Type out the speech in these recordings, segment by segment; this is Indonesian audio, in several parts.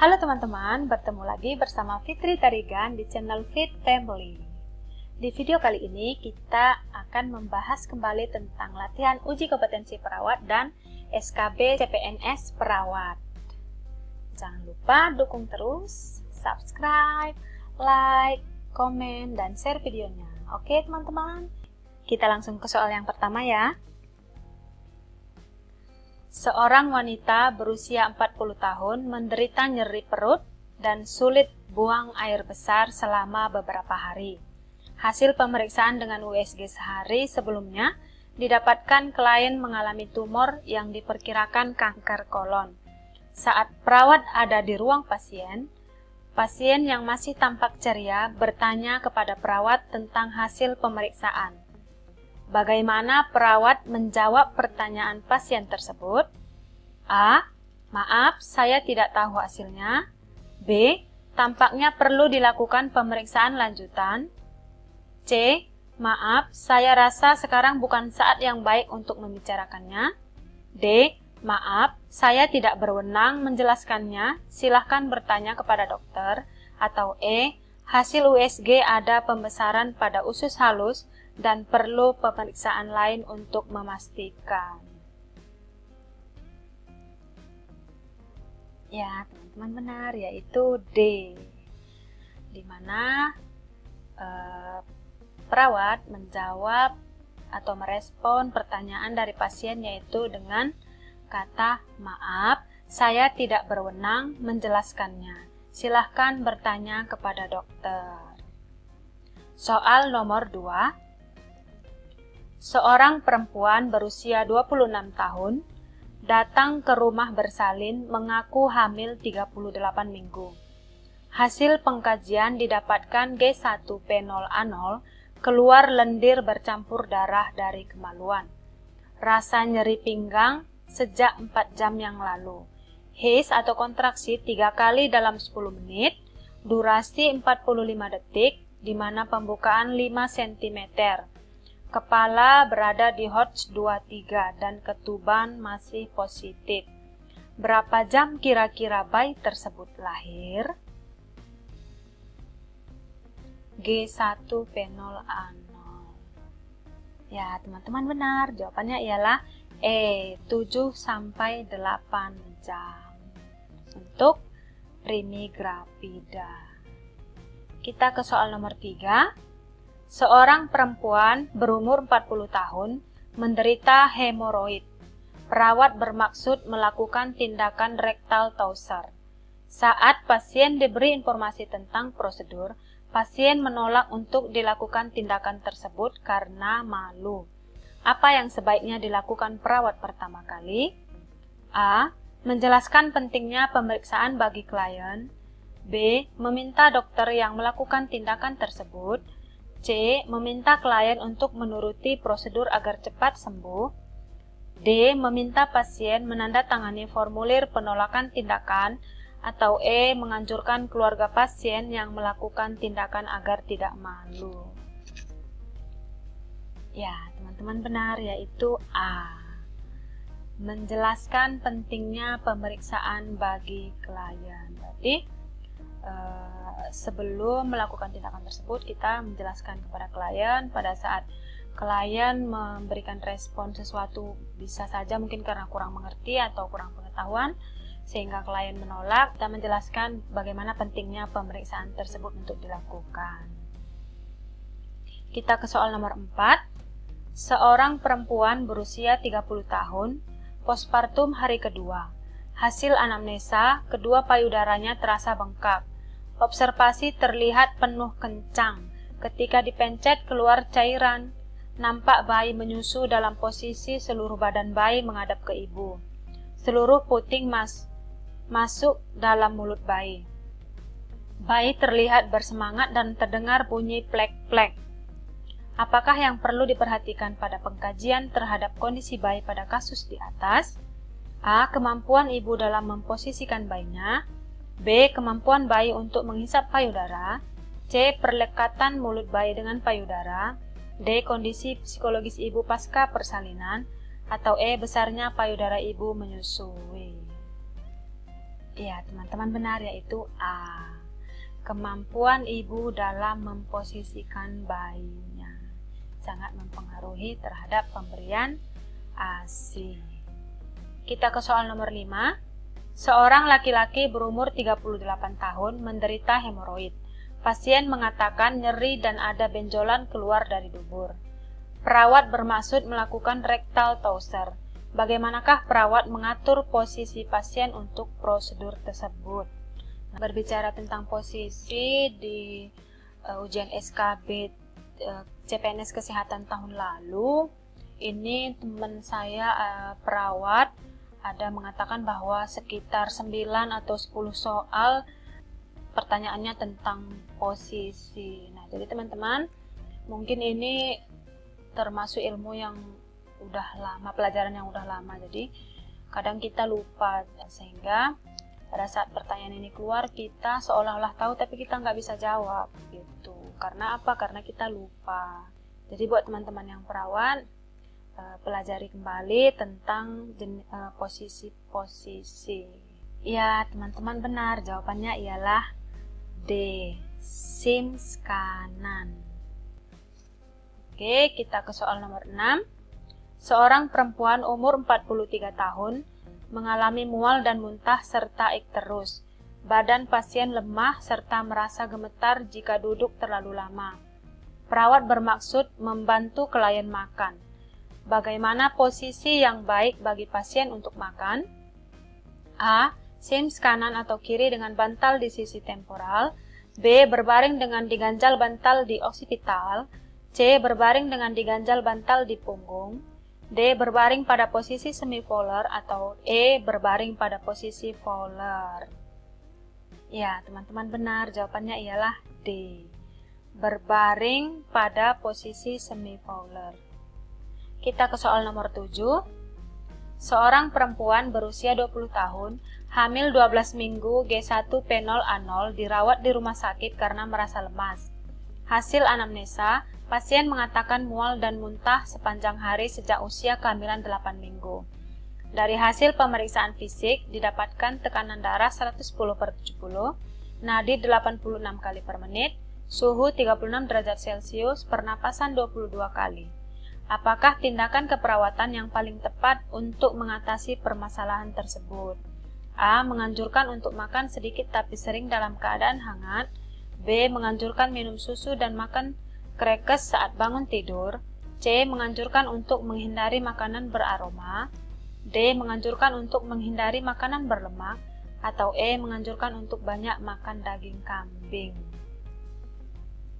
Halo teman-teman, bertemu lagi bersama Fitri Tarigan di channel Fit Family. Di video kali ini kita akan membahas kembali tentang latihan uji kompetensi perawat dan SKB CPNS perawat. Jangan lupa dukung terus, subscribe, like, komen, dan share videonya. Oke teman-teman, kita langsung ke soal yang pertama ya. Seorang wanita berusia 40 tahun menderita nyeri perut dan sulit buang air besar selama beberapa hari. Hasil pemeriksaan dengan USG sehari sebelumnya didapatkan klien mengalami tumor yang diperkirakan kanker kolon. Saat perawat ada di ruang pasien, pasien yang masih tampak ceria bertanya kepada perawat tentang hasil pemeriksaan. Bagaimana perawat menjawab pertanyaan pasien tersebut? A. Maaf, saya tidak tahu hasilnya. B. Tampaknya perlu dilakukan pemeriksaan lanjutan. C. Maaf, saya rasa sekarang bukan saat yang baik untuk membicarakannya. D. Maaf, saya tidak berwenang menjelaskannya. Silahkan bertanya kepada dokter. Atau E. Hasil USG ada pembesaran pada usus halus dan perlu pemeriksaan lain untuk memastikan. Ya, teman-teman benar, yaitu D. Di mana perawat menjawab atau merespon pertanyaan dari pasien yaitu dengan kata maaf, saya tidak berwenang menjelaskannya. Silahkan bertanya kepada dokter. Soal nomor 2. Seorang perempuan berusia 26 tahun datang ke rumah bersalin mengaku hamil 38 minggu. Hasil pengkajian didapatkan G1P0A0 keluar lendir bercampur darah dari kemaluan. Rasa nyeri pinggang sejak 4 jam yang lalu. Haze atau kontraksi 3 kali dalam 10 menit, durasi 45 detik, di mana pembukaan 5 cm. Kepala berada di Hodge 23 dan ketuban masih positif. Berapa jam kira-kira bayi tersebut lahir? G1P0A0. Ya, teman-teman benar. Jawabannya ialah E, 7-8 jam. Untuk primi gravida. Kita ke soal nomor 3. Seorang perempuan berumur 40 tahun menderita hemoroid. Perawat bermaksud melakukan tindakan rektal Tauser. Saat pasien diberi informasi tentang prosedur, pasien menolak untuk dilakukan tindakan tersebut karena malu. Apa yang sebaiknya dilakukan perawat pertama kali? A. Menjelaskan pentingnya pemeriksaan bagi klien. B. Meminta dokter yang melakukan tindakan tersebut. C. Meminta klien untuk menuruti prosedur agar cepat sembuh. D. Meminta pasien menandatangani formulir penolakan tindakan. Atau E. Menganjurkan keluarga pasien yang melakukan tindakan agar tidak malu. Ya, teman-teman benar, yaitu A. Menjelaskan pentingnya pemeriksaan bagi klien. Berarti sebelum melakukan tindakan tersebut, kita menjelaskan kepada klien. Pada saat klien memberikan respon sesuatu, bisa saja mungkin karena kurang mengerti atau kurang pengetahuan, sehingga klien menolak, kita menjelaskan bagaimana pentingnya pemeriksaan tersebut untuk dilakukan. Kita ke soal nomor 4. Seorang perempuan berusia 30 tahun, postpartum hari kedua. Hasil anamnesa, kedua payudaranya terasa bengkak. Observasi terlihat penuh kencang. Ketika dipencet keluar cairan. Nampak bayi menyusu dalam posisi seluruh badan bayi menghadap ke ibu. Seluruh puting masuk dalam mulut bayi. Bayi terlihat bersemangat dan terdengar bunyi plek-plek. Apakah yang perlu diperhatikan pada pengkajian terhadap kondisi bayi pada kasus di atas? A. Kemampuan ibu dalam memposisikan bayinya. B. Kemampuan bayi untuk menghisap payudara. C. Perlekatan mulut bayi dengan payudara. D. Kondisi psikologis ibu pasca persalinan. Atau E. Besarnya payudara ibu menyusui. Ya, teman-teman benar, yaitu A. Kemampuan ibu dalam memposisikan bayinya sangat mempengaruhi terhadap pemberian ASI. Kita ke soal nomor 5. Seorang laki-laki berumur 38 tahun menderita hemoroid. Pasien mengatakan nyeri dan ada benjolan keluar dari dubur. Perawat bermaksud melakukan rectal torture. Bagaimanakah perawat mengatur posisi pasien untuk prosedur tersebut? Berbicara tentang posisi di ujian SKB CPNS Kesehatan tahun lalu, ini teman saya perawat ada mengatakan bahwa sekitar 9 atau 10 soal pertanyaannya tentang posisi. Nah, jadi teman-teman, mungkin ini termasuk ilmu yang udah lama, pelajaran yang udah lama, jadi kadang kita lupa, sehingga pada saat pertanyaan ini keluar kita seolah-olah tahu tapi kita nggak bisa jawab gitu. Karena apa? Karena kita lupa. Jadi buat teman-teman yang perawat, pelajari kembali tentang posisi-posisi. Ya, teman-teman benar, jawabannya ialah D, Sims kanan. Oke, kita ke soal nomor 6. Seorang perempuan umur 43 tahun mengalami mual dan muntah serta ikterus. Badan pasien lemah serta merasa gemetar jika duduk terlalu lama. Perawat bermaksud membantu klien makan. Bagaimana posisi yang baik bagi pasien untuk makan? A. Sims kanan atau kiri dengan bantal di sisi temporal. B. Berbaring dengan diganjal bantal di occipital. C. Berbaring dengan diganjal bantal di punggung. D. Berbaring pada posisi semi-volar, atau E. Berbaring pada posisi volar. Ya, teman-teman benar, jawabannya ialah D. Berbaring pada posisi semi-volar. Kita ke soal nomor 7. Seorang perempuan berusia 20 tahun, hamil 12 minggu, G1P0A0, dirawat di rumah sakit karena merasa lemas. Hasil anamnesa, pasien mengatakan mual dan muntah sepanjang hari sejak usia kehamilan 8 minggu. Dari hasil pemeriksaan fisik, didapatkan tekanan darah 110/70, nadi 86 kali per menit, suhu 36 derajat Celcius, pernapasan 22 kali. Apakah tindakan keperawatan yang paling tepat untuk mengatasi permasalahan tersebut? A. Menganjurkan untuk makan sedikit tapi sering dalam keadaan hangat. B. Menganjurkan minum susu dan makan krekes saat bangun tidur. C. Menganjurkan untuk menghindari makanan beraroma. D. Menganjurkan untuk menghindari makanan berlemak. Atau E. Menganjurkan untuk banyak makan daging kambing.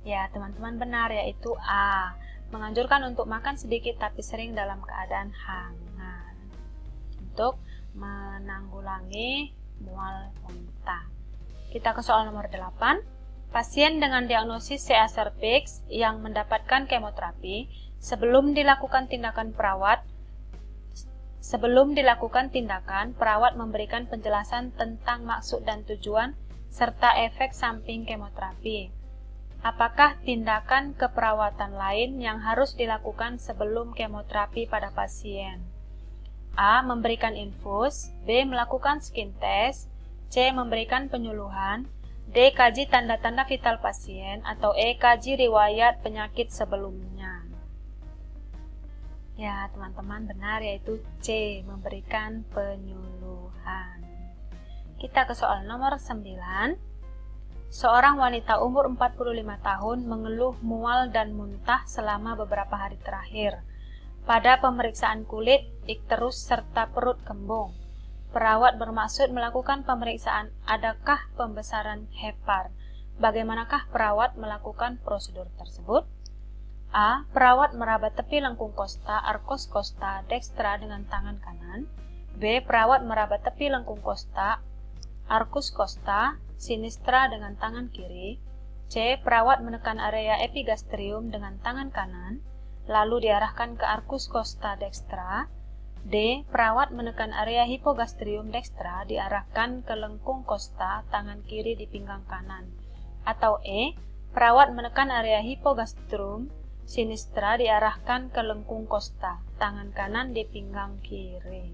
Ya, teman-teman benar, yaitu A. Menganjurkan untuk makan sedikit tapi sering dalam keadaan hangat untuk menanggulangi mual muntah. Kita ke soal nomor 8. Pasien dengan diagnosis CA cervix yang mendapatkan kemoterapi sebelum dilakukan tindakan, perawat memberikan penjelasan tentang maksud dan tujuan serta efek samping kemoterapi. Apakah tindakan keperawatan lain yang harus dilakukan sebelum kemoterapi pada pasien? A. Memberikan infus. B. Melakukan skin test. C. Memberikan penyuluhan. D. Kaji tanda-tanda vital pasien. Atau E. Kaji riwayat penyakit sebelumnya. Ya, teman-teman benar, yaitu C. Memberikan penyuluhan. Kita ke soal nomor 9. Seorang wanita umur 45 tahun mengeluh mual dan muntah selama beberapa hari terakhir. Pada pemeriksaan kulit, ikterus serta perut kembung. Perawat bermaksud melakukan pemeriksaan adakah pembesaran hepar. Bagaimanakah perawat melakukan prosedur tersebut? A. Perawat meraba tepi lengkung kosta, arcus costa, dextra dengan tangan kanan. B. Perawat meraba tepi lengkung kosta, arcus costa, sinistra dengan tangan kiri. C. Perawat menekan area epigastrium dengan tangan kanan, lalu diarahkan ke arcus costa dextra. D. Perawat menekan area hipogastrium dextra, diarahkan ke lengkung costa, tangan kiri di pinggang kanan. Atau E. Perawat menekan area hipogastrium sinistra, diarahkan ke lengkung costa, tangan kanan di pinggang kiri.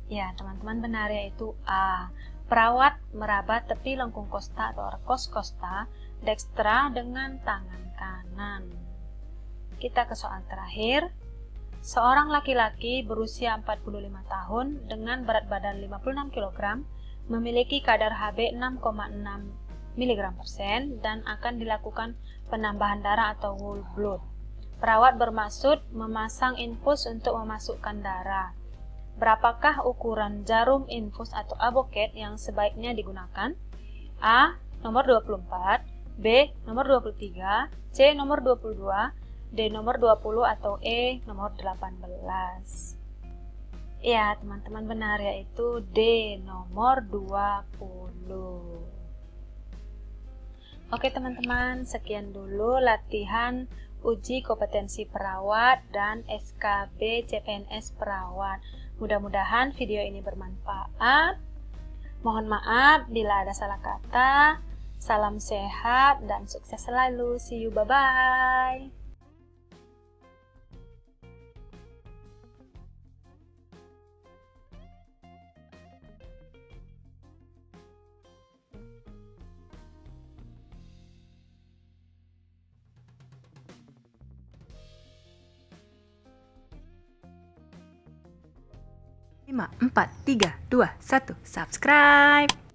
Ya, teman-teman, benar, yaitu A. Perawat meraba tepi lengkung kosta atau arcos costa dextra dengan tangan kanan. Kita ke soal terakhir. Seorang laki-laki berusia 45 tahun dengan berat badan 56 kg memiliki kadar Hb 6,6 mg/sen dan akan dilakukan penambahan darah atau whole blood. Perawat bermaksud memasang infus untuk memasukkan darah. Berapakah ukuran jarum infus atau avocat yang sebaiknya digunakan? A. Nomor 24, B. Nomor 23, C. Nomor 22, D. Nomor 20, atau E. Nomor 18. Ya, teman-teman, benar, yaitu D. Nomor 20. Oke, teman-teman, sekian dulu latihan uji kompetensi perawat dan SKB CPNS perawat. Mudah-mudahan video ini bermanfaat. Mohon maaf bila ada salah kata. Salam sehat dan sukses selalu. See you, bye-bye. Lima, 4, 3, 2, 1, subscribe.